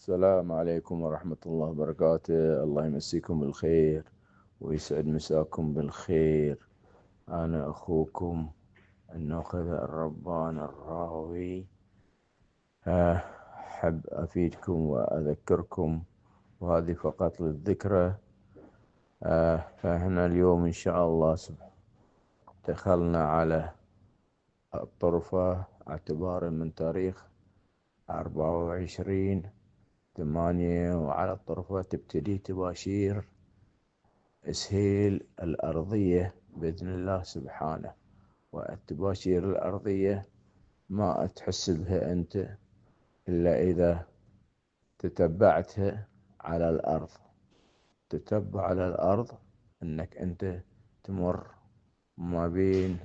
السلام عليكم ورحمة الله وبركاته. الله يمسيكم بالخير ويسعد مساكم بالخير. أنا أخوكم الناقد الربان الراوي. أحب أفيدكم وأذكركم، وهذه فقط للذكرى. فإحنا اليوم إن شاء الله دخلنا على الطرفة اعتبارا من تاريخ 24/8، وعلى الطرفة تبتدي تباشير إسهيل الأرضية بإذن الله سبحانه. والتباشير الأرضية ما تحس بها أنت إلا إذا تتبعتها على الأرض. تتبع على الأرض أنك أنت تمر ما بين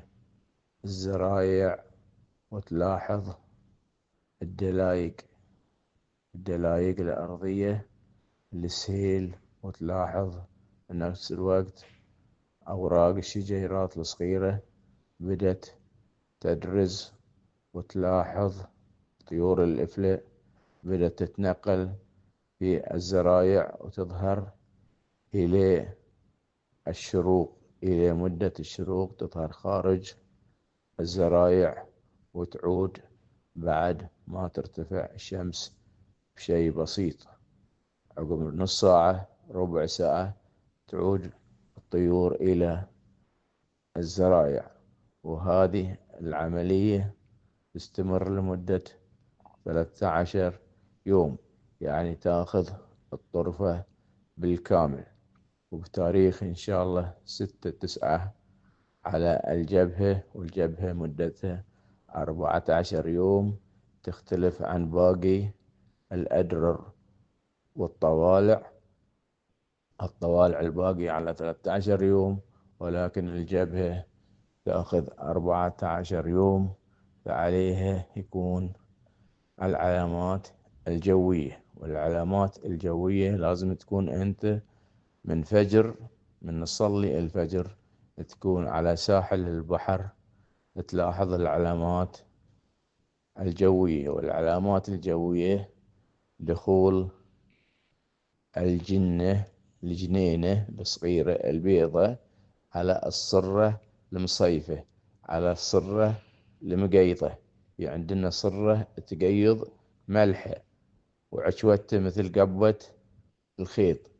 الزرايع وتلاحظ الدلايق الأرضية للسيل، وتلاحظ بنفس الوقت أوراق الشجيرات الصغيرة بدت تدرز، وتلاحظ طيور الإفلة بدأت تتنقل في الزرايع وتظهر إلى الشروق، إلى مدة الشروق تظهر خارج الزرايع، وتعود بعد ما ترتفع الشمس بشيء بسيط. عقب نص ساعة ربع ساعة تعود الطيور إلى الزرايع. وهذه العملية تستمر لمدة 13 يوم، يعني تاخذ الطرفة بالكامل. وبتاريخ إن شاء الله 6/9 على الجبهة، والجبهة مدتها 14 يوم. تختلف عن باقي الأدرر والطوالع. الطوالع الباقي على 13 يوم، ولكن الجبهة تأخذ 14 يوم. فعليها يكون العلامات الجوية، والعلامات الجوية لازم تكون أنت من نصلي الفجر تكون على ساحل البحر، تلاحظ العلامات الجوية. والعلامات الجوية دخول الجنينة الصغيرة البيضة على الصرة المصيفة، على الصرة المقيضة. يعني عندنا صرة تقيض ملحة وعشوته مثل قبة الخيط.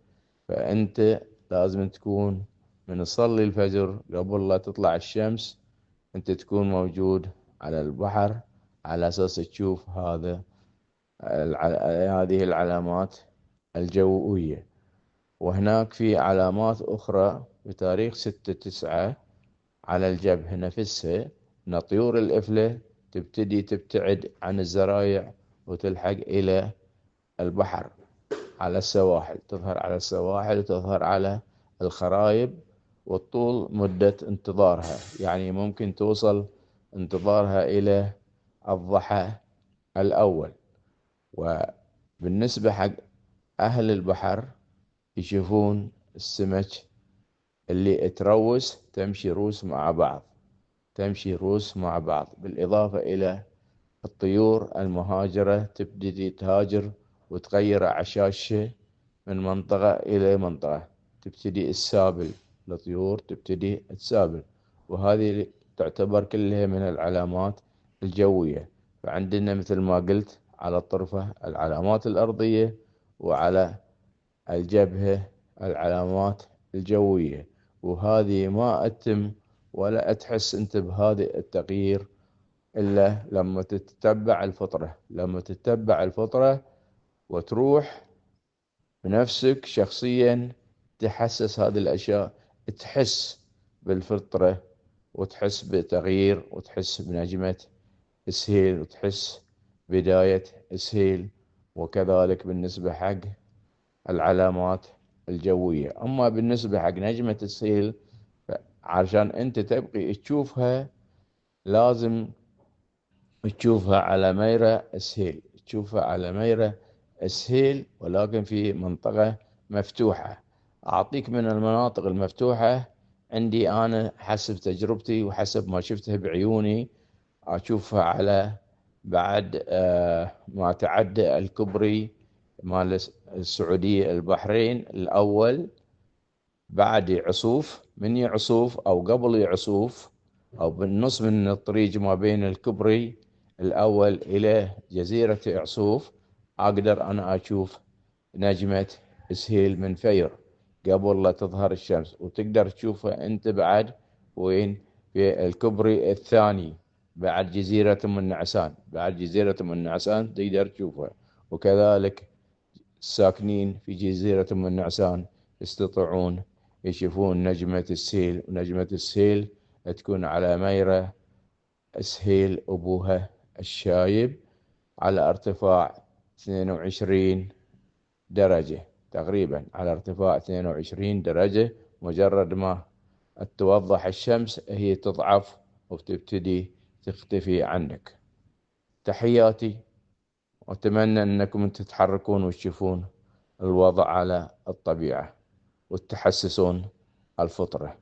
فأنت لازم تكون من تصلي الفجر قبل لا تطلع الشمس، أنت تكون موجود على البحر على أساس تشوف هذه العلامات الجوية. وهناك في علامات أخرى بتاريخ 6/9 على الجبهة نفسها، أن طيور الإفلة تبتدي تبتعد عن الزرايع وتلحق إلى البحر على السواحل. تظهر على السواحل وتظهر على الخرايب، والطول مدة انتظارها يعني ممكن توصل انتظارها إلى الضحى الأول. وبالنسبة حق أهل البحر يشوفون السمك اللي تروس تمشي روس مع بعض، بالإضافة إلى الطيور المهاجرة تبتدي تهاجر وتغير عشاشها من منطقة إلى منطقة. تبتدي السابل، الطيور تبتدي تسابل، وهذه تعتبر كلها من العلامات الجوية. فعندنا مثل ما قلت على الطرفة العلامات الأرضية، وعلى الجبهة العلامات الجوية. وهذه ما أتم ولا أتحس أنت بهذا التغيير إلا لما تتبع الفطرة وتروح بنفسك شخصيا تحسس هذه الأشياء، تحس بالفطرة وتحس بتغيير وتحس بنجمة إسهيل وتحس بداية إسهيل. وكذلك بالنسبة حق العلامات الجوية. أما بالنسبة حق نجمة إسهيل، عشان أنت تبقي تشوفها لازم تشوفها على ميرة إسهيل، ولكن في منطقة مفتوحة. أعطيك من المناطق المفتوحة عندي أنا حسب تجربتي وحسب ما شفتها بعيوني. أشوفها على بعد ما تعدى الكوبري مال السعودية البحرين الأول بعد يعصوف، من يعصوف أو قبل يعصوف أو بالنص من الطريق ما بين الكبري الأول إلى جزيرة يعصوف، أقدر أنا أشوف نجمة سهيل من فير قبل لا تظهر الشمس. وتقدر تشوفها أنت بعد وين؟ في الكبري الثاني بعد جزيرة أم النعسان. بعد جزيرة أم النعسان تقدر تشوفها. وكذلك الساكنين في جزيرة أم النعسان يستطيعون يشوفون نجمة السيل. ونجمة السيل تكون على ميرة سهيل أبوها الشايب على ارتفاع 22 درجة تقريبا، على ارتفاع 22 درجة. مجرد ما توضح الشمس هي تضعف وتبتدي تختفي عنك. تحياتي، وأتمنى أنكم تتحركون وتشوفون الوضع على الطبيعة وتحسسون الفطرة.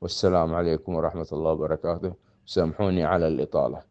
والسلام عليكم ورحمة الله وبركاته. سامحوني على الإطالة.